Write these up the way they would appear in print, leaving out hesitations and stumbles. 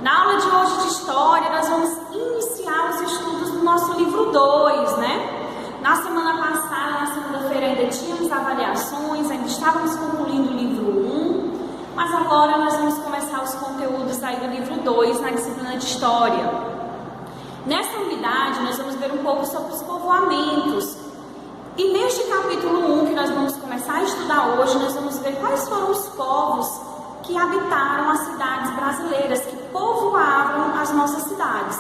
Na aula de hoje de História, nós vamos iniciar os estudos do nosso livro 2, né? Na semana passada, na segunda-feira, ainda tínhamos avaliações, ainda estávamos concluindo o livro 1, mas agora nós vamos começar os conteúdos aí do livro 2 na disciplina de História. Nessa unidade, nós vamos ver um pouco sobre os povoamentos. E neste capítulo 1, que nós vamos começar a estudar hoje, nós vamos ver quais foram os povos que habitaram as cidades brasileiras, que povoavam as nossas cidades.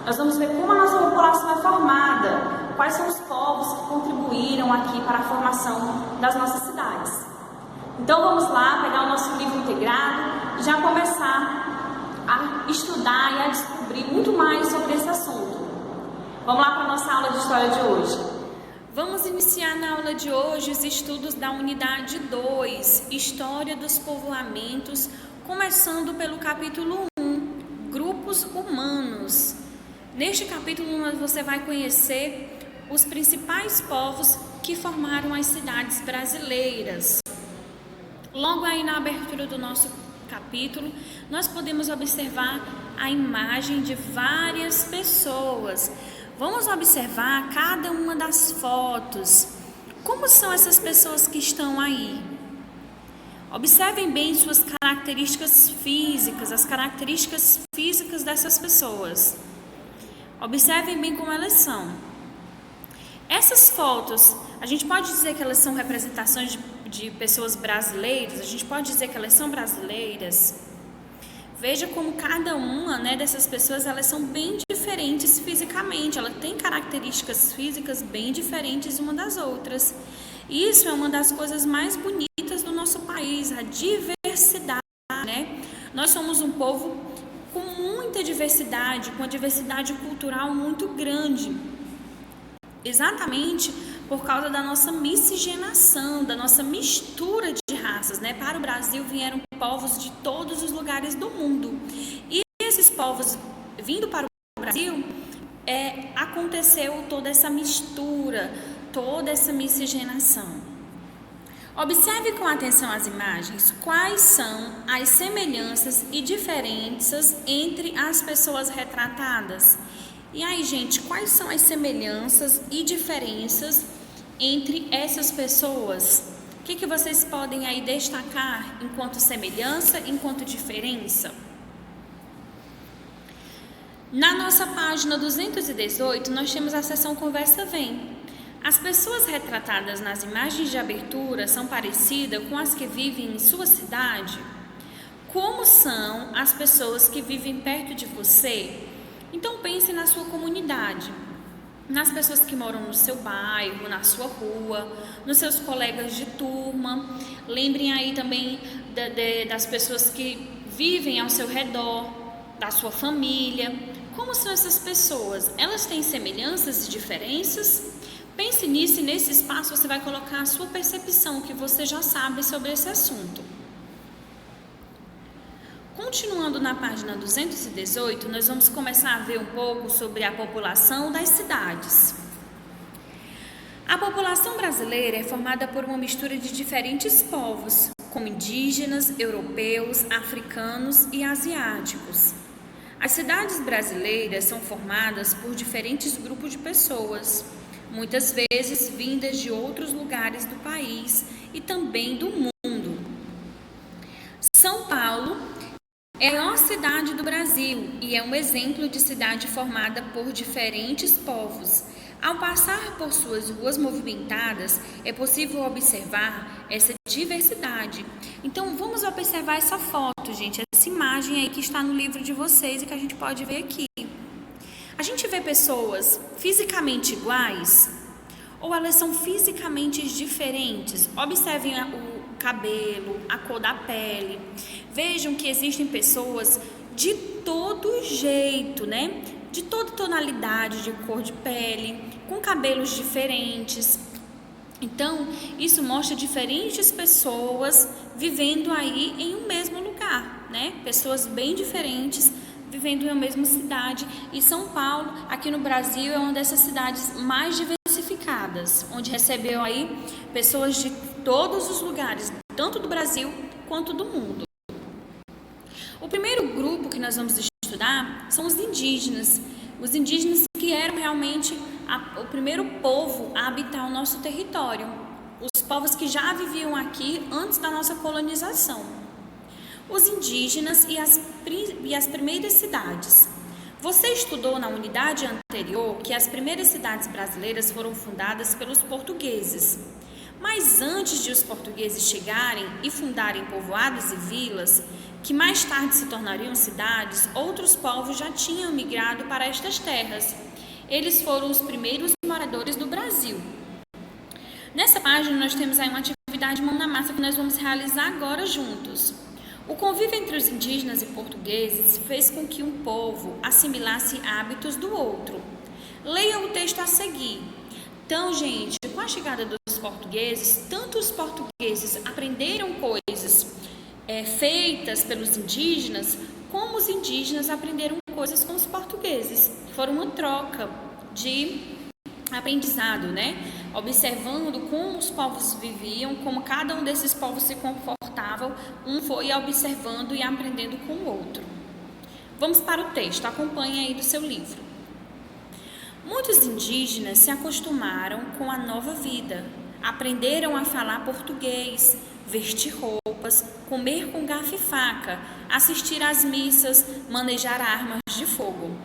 Nós vamos ver como a nossa população é formada, quais são os povos que contribuíram aqui para a formação das nossas cidades. Então vamos lá, pegar o nosso livro integrado e já começar a estudar e a descobrir muito mais sobre esse assunto. Vamos lá para a nossa aula de História de hoje. Vamos iniciar na aula de hoje os estudos da unidade 2, História dos Povoamentos, começando pelo capítulo 1, Grupos Humanos. Neste capítulo você vai conhecer os principais povos que formaram as cidades brasileiras. Logo aí na abertura do nosso capítulo, nós podemos observar a imagem de várias pessoas. Vamos observar cada uma das fotos. Como são essas pessoas que estão aí? Observem bem suas características físicas, as características físicas dessas pessoas. Observem bem como elas são. Essas fotos, a gente pode dizer que elas são representações de pessoas brasileiras? A gente pode dizer que elas são brasileiras? Veja como cada uma, dessas pessoas, elas são bem diferentes fisicamente. Ela tem características físicas bem diferentes uma das outras. Isso é uma das coisas mais bonitas do nosso país, a diversidade, né? Nós somos um povo com muita diversidade, com uma diversidade cultural muito grande. Exatamente por causa da nossa miscigenação, da nossa mistura de raças, né? Para o Brasil vieram povos de todos os lugares do mundo. E esses povos vindo para o Brasil, aconteceu toda essa mistura, toda essa miscigenação. Observe com atenção as imagens, quais são as semelhanças e diferenças entre as pessoas retratadas. E aí, gente, quais são as semelhanças e diferenças entre essas pessoas? O que vocês podem aí destacar enquanto semelhança, enquanto diferença? Na nossa página 218, nós temos a seção Conversa Vem. As pessoas retratadas nas imagens de abertura são parecidas com as que vivem em sua cidade? Como são as pessoas que vivem perto de você? Então pense na sua comunidade, nas pessoas que moram no seu bairro, na sua rua, nos seus colegas de turma. Lembrem aí também das pessoas que vivem ao seu redor, da sua família. Como são essas pessoas? Elas têm semelhanças e diferenças? Pense nisso e nesse espaço você vai colocar a sua percepção, que você já sabe sobre esse assunto. Continuando na página 218, nós vamos começar a ver um pouco sobre a população das cidades. A população brasileira é formada por uma mistura de diferentes povos, como indígenas, europeus, africanos e asiáticos. As cidades brasileiras são formadas por diferentes grupos de pessoas, muitas vezes vindas de outros lugares do país e também do mundo. São Paulo é a maior cidade do Brasil e é um exemplo de cidade formada por diferentes povos. Ao passar por suas ruas movimentadas, é possível observar essa diversidade. Então, vamos observar essa foto, gente, essa imagem aí que está no livro de vocês e que a gente pode ver aqui. A gente vê pessoas fisicamente iguais ou elas são fisicamente diferentes? Observem o cabelo, a cor da pele. Vejam que existem pessoas de todo jeito, de toda tonalidade de cor de pele, com cabelos diferentes. Então, isso mostra diferentes pessoas vivendo aí em um mesmo lugar, Pessoas bem diferentes vivendo em uma mesma cidade. E São Paulo, aqui no Brasil, é uma dessas cidades mais diversificadas, onde recebeu aí pessoas de todos os lugares, tanto do Brasil quanto do mundo. O primeiro grupo que nós vamos estudar são os indígenas que eram realmente o primeiro povo a habitar o nosso território, os povos que já viviam aqui antes da nossa colonização. Os indígenas e as primeiras cidades. Você estudou na unidade anterior que as primeiras cidades brasileiras foram fundadas pelos portugueses. Mas antes de os portugueses chegarem e fundarem povoados e vilas, que mais tarde se tornariam cidades, outros povos já tinham migrado para estas terras. Eles foram os primeiros moradores do Brasil. Nessa página nós temos aí uma atividade mão na massa que nós vamos realizar agora juntos. O convívio entre os indígenas e portugueses fez com que um povo assimilasse hábitos do outro. Leia o texto a seguir. Então, gente, com a chegada dos portugueses, tanto os portugueses aprenderam coisas feitas pelos indígenas, como os indígenas aprenderam coisas com os portugueses. Foram uma troca de aprendizado, né? Observando como os povos viviam, como cada um desses povos se comportava, um foi observando e aprendendo com o outro. Vamos para o texto, acompanhe aí do seu livro. Muitos indígenas se acostumaram com a nova vida, aprenderam a falar português, vestir roupas, comer com garfo e faca, assistir às missas, manejar armas de fogo.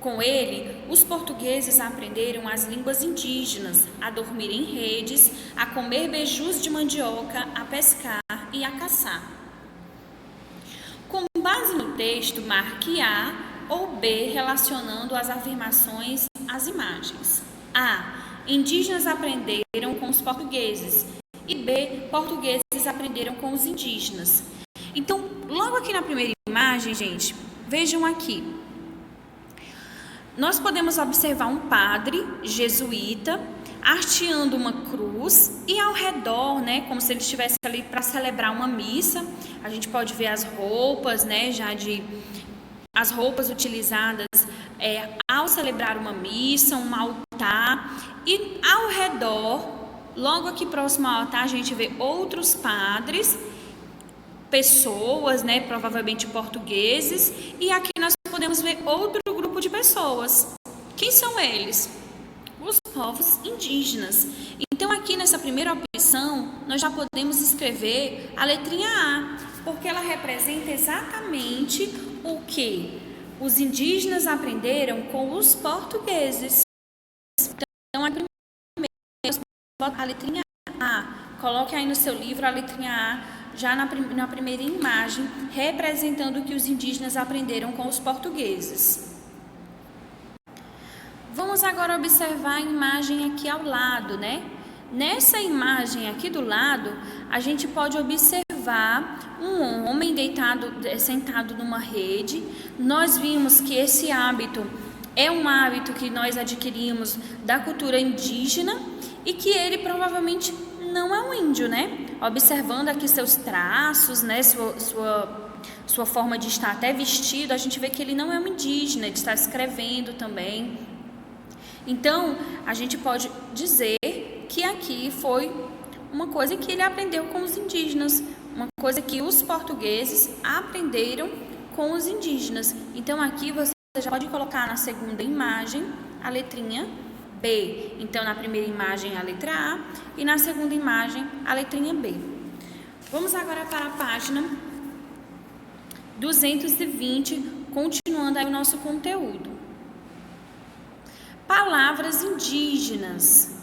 Com ele, os portugueses aprenderam as línguas indígenas, a dormir em redes, a comer beijus de mandioca, a pescar e a caçar. Com base no texto, marque A ou B relacionando as afirmações às imagens. A. Indígenas aprenderam com os portugueses. E B. Portugueses aprenderam com os indígenas. Então, logo aqui na primeira imagem, gente, vejam aqui. Nós podemos observar um padre jesuíta hasteando uma cruz e ao redor, né, como se ele estivesse ali para celebrar uma missa. A gente pode ver as roupas, né, as roupas utilizadas ao celebrar uma missa, um altar. E ao redor, logo aqui próximo ao altar, a gente vê outros padres, pessoas, né, provavelmente portugueses. E aqui nós podemos ver outro grupo de pessoas. Quem são eles? Os povos indígenas. Então aqui nessa primeira opção, nós já podemos escrever a letrinha A, porque ela representa exatamente o que os indígenas aprenderam com os portugueses. Então a letrinha A, coloque aí no seu livro a letrinha A, já na primeira imagem, representando o que os indígenas aprenderam com os portugueses. Vamos agora observar a imagem aqui ao lado, né? Nessa imagem aqui do lado, a gente pode observar um homem sentado numa rede. Nós vimos que esse hábito é um hábito que nós adquirimos da cultura indígena e que ele provavelmente não é um índio, né? Observando aqui seus traços, né? Sua forma de estar até vestido, a gente vê que ele não é um indígena, ele está escrevendo também. Então, a gente pode dizer que aqui foi uma coisa que ele aprendeu com os indígenas, uma coisa que os portugueses aprenderam com os indígenas. Então, aqui você já pode colocar na segunda imagem a letrinha B. Então, na primeira imagem a letra A e na segunda imagem a letrinha B. Vamos agora para a página 220, continuando aí o nosso conteúdo. Palavras indígenas.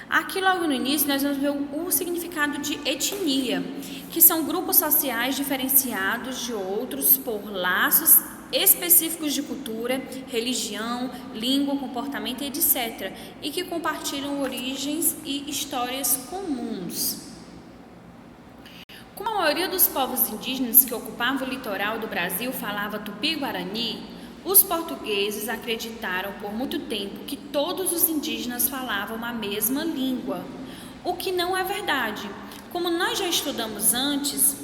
Aqui logo no início nós vamos ver o significado de etnia, que são grupos sociais diferenciados de outros por laços específicos de cultura, religião, língua, comportamento, etc., e que compartilham origens e histórias comuns. Como a maioria dos povos indígenas que ocupavam o litoral do Brasil falava tupi-guarani, os portugueses acreditaram por muito tempo que todos os indígenas falavam a mesma língua, o que não é verdade. Como nós já estudamos antes,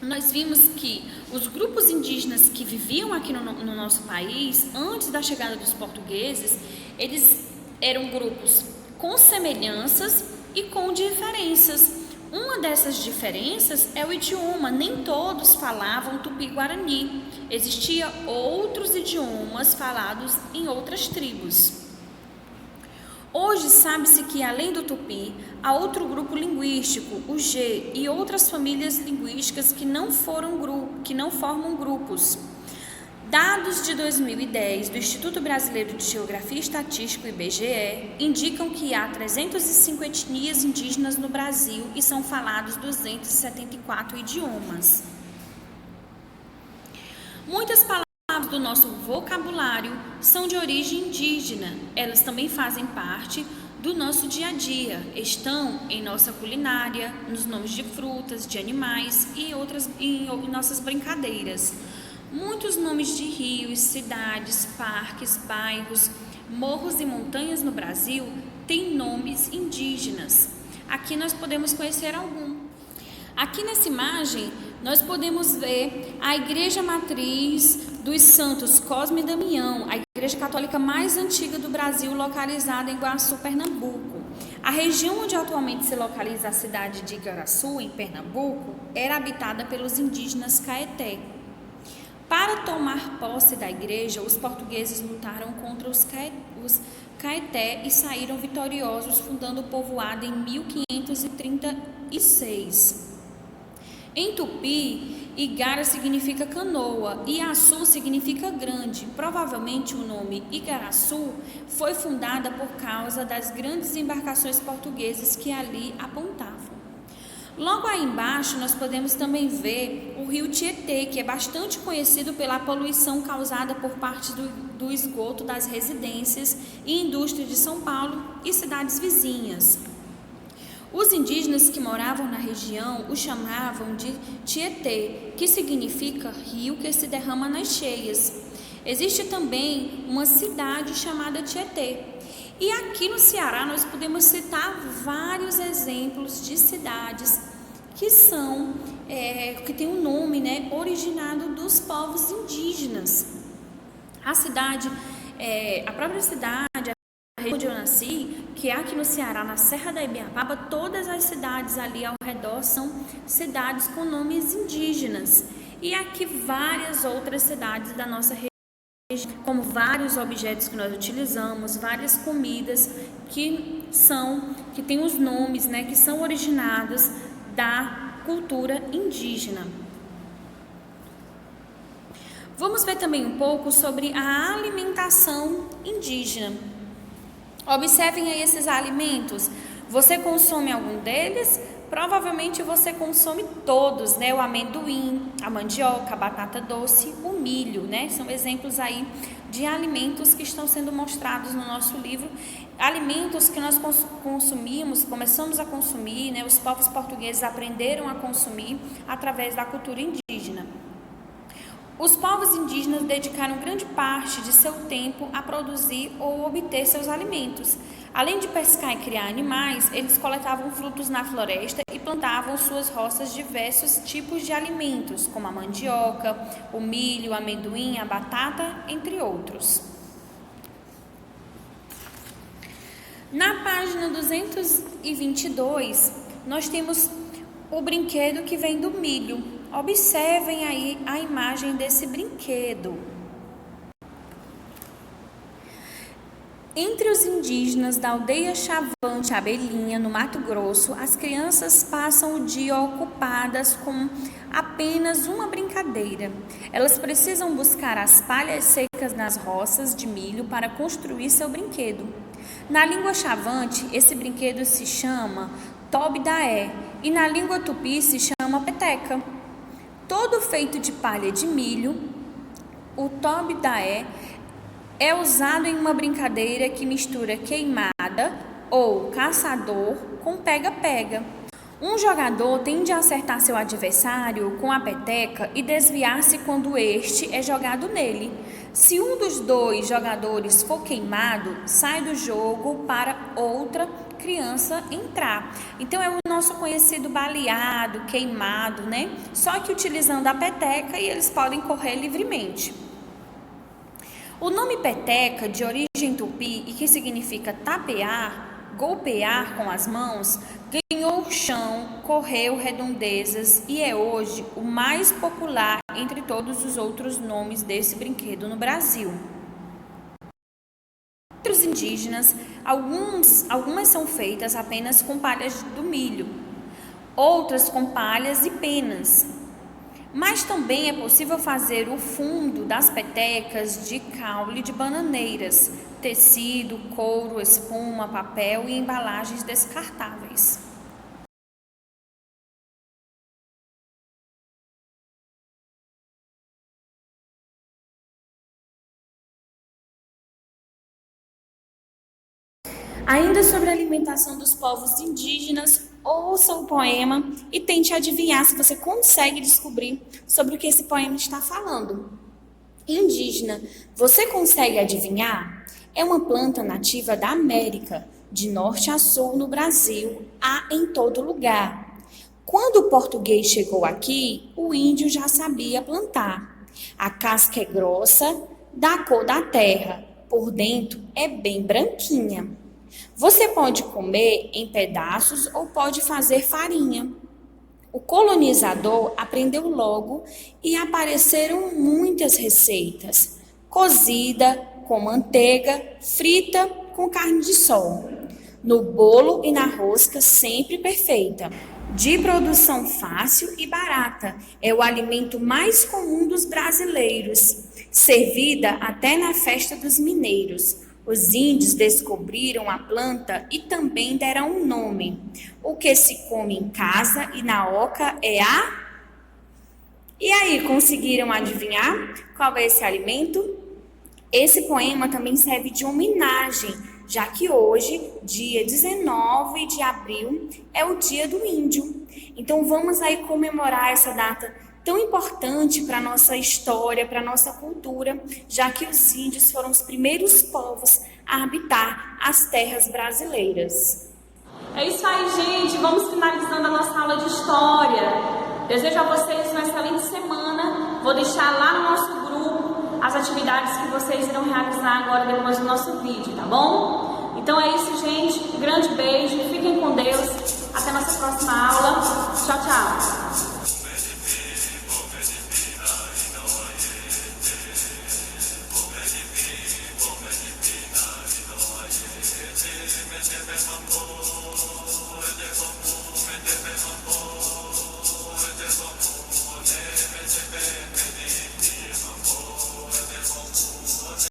nós vimos que os grupos indígenas que viviam aqui no nosso país, antes da chegada dos portugueses, eles eram grupos com semelhanças e com diferenças. Uma dessas diferenças é o idioma. Nem todos falavam tupi-guarani. Existiam outros idiomas falados em outras tribos. Hoje sabe-se que, além do tupi, há outro grupo linguístico, o G, e outras famílias linguísticas que não formam grupos. Dados de 2010 do Instituto Brasileiro de Geografia e Estatística, IBGE, indicam que há 305 etnias indígenas no Brasil e são falados 274 idiomas. Muitas palavras do nosso vocabulário são de origem indígena. Elas também fazem parte do nosso dia a dia, estão em nossa culinária, nos nomes de frutas, de animais e em nossas brincadeiras. Muitos nomes de rios, cidades, parques, bairros, morros e montanhas no Brasil têm nomes indígenas. Aqui nós podemos conhecer algum. Aqui nessa imagem nós podemos ver a igreja matriz dos santos Cosme e Damião, a igreja católica mais antiga do Brasil, localizada em Iguaçu, Pernambuco. A região onde atualmente se localiza a cidade de Igaraçu, em Pernambuco, era habitada pelos indígenas Caeté. Para tomar posse da igreja, os portugueses lutaram contra os Caeté e saíram vitoriosos, fundando o povoado em 1536. Em tupi, Igara significa canoa e Açu significa grande. Provavelmente o nome Igaraçu foi fundada por causa das grandes embarcações portuguesas que ali apontavam. Logo aí embaixo nós podemos também ver o rio Tietê, que é bastante conhecido pela poluição causada por parte do esgoto das residências e indústrias de São Paulo e cidades vizinhas. Os indígenas que moravam na região o chamavam de Tietê, que significa rio que se derrama nas cheias. Existe também uma cidade chamada Tietê. E aqui no Ceará nós podemos citar vários exemplos de cidades que tem um nome, originado dos povos indígenas. A própria cidade, a região onde eu nasci, que é aqui no Ceará, na Serra da Ibiapaba, todas as cidades ali ao redor são cidades com nomes indígenas. E aqui várias outras cidades da nossa região, como vários objetos que nós utilizamos, várias comidas que têm os nomes, que são originados da cultura indígena. Vamos ver também um pouco sobre a alimentação indígena. Observem aí esses alimentos. Você consome algum deles? Provavelmente você consome todos, O amendoim, a mandioca, a batata doce, o milho, São exemplos aí de alimentos que estão sendo mostrados no nosso livro. Alimentos que nós começamos a consumir, Os povos portugueses aprenderam a consumir através da cultura indígena. Os povos indígenas dedicaram grande parte de seu tempo a produzir ou obter seus alimentos. Além de pescar e criar animais, eles coletavam frutos na floresta e plantavam suas roças diversos tipos de alimentos, como a mandioca, o milho, o amendoim, a batata, entre outros. Na página 222, nós temos o brinquedo que vem do milho. Observem aí a imagem desse brinquedo. Entre os indígenas da aldeia Chavante Abelhinha, no Mato Grosso, as crianças passam o dia ocupadas com apenas uma brincadeira. Elas precisam buscar as palhas secas nas roças de milho para construir seu brinquedo. Na língua Chavante, esse brinquedo se chama Tobidaé e na língua Tupi se chama peteca. Todo feito de palha de milho, o Tobidaé é usado em uma brincadeira que mistura queimada ou caçador com pega-pega. Um jogador tende a acertar seu adversário com a peteca e desviar-se quando este é jogado nele. Se um dos dois jogadores for queimado, sai do jogo para outra criança entrar. Então é o nosso conhecido baleado, queimado, Só que utilizando a peteca e eles podem correr livremente. O nome peteca, de origem tupi e que significa tapear, golpear com as mãos, ganhou suou o chão, correu redondezas e é hoje o mais popular entre todos os outros nomes desse brinquedo no Brasil. Entre os indígenas, algumas são feitas apenas com palhas do milho, outras com palhas e penas. Mas também é possível fazer o fundo das petecas de caule de bananeiras, tecido, couro, espuma, papel e embalagens descartáveis. Ainda sobre a alimentação dos povos indígenas, ouça o poema e tente adivinhar se você consegue descobrir sobre o que esse poema está falando. Indígena, você consegue adivinhar? É uma planta nativa da América, de norte a sul no Brasil, há em todo lugar. Quando o português chegou aqui, o índio já sabia plantar. A casca é grossa, da cor da terra, por dentro é bem branquinha. Você pode comer em pedaços ou pode fazer farinha. O colonizador aprendeu logo e apareceram muitas receitas. Cozida, com manteiga, frita, com carne de sol. No bolo e na rosca, sempre perfeita. De produção fácil e barata. É o alimento mais comum dos brasileiros. Servida até na festa dos mineiros. Os índios descobriram a planta e também deram um nome. O que se come em casa e na oca é a... E aí, conseguiram adivinhar qual é esse alimento? Esse poema também serve de homenagem, já que hoje, dia 19 de abril, é o dia do índio. Então vamos aí comemorar essa data tão importante para a nossa história, para a nossa cultura, já que os índios foram os primeiros povos a habitar as terras brasileiras. É isso aí, gente. Vamos finalizando a nossa aula de história. Desejo a vocês uma excelente semana. Vou deixar lá no nosso grupo as atividades que vocês irão realizar agora depois do nosso vídeo, tá bom? Então é isso, gente. Um grande beijo. Fiquem com Deus. Até a nossa próxima aula. Tchau, tchau.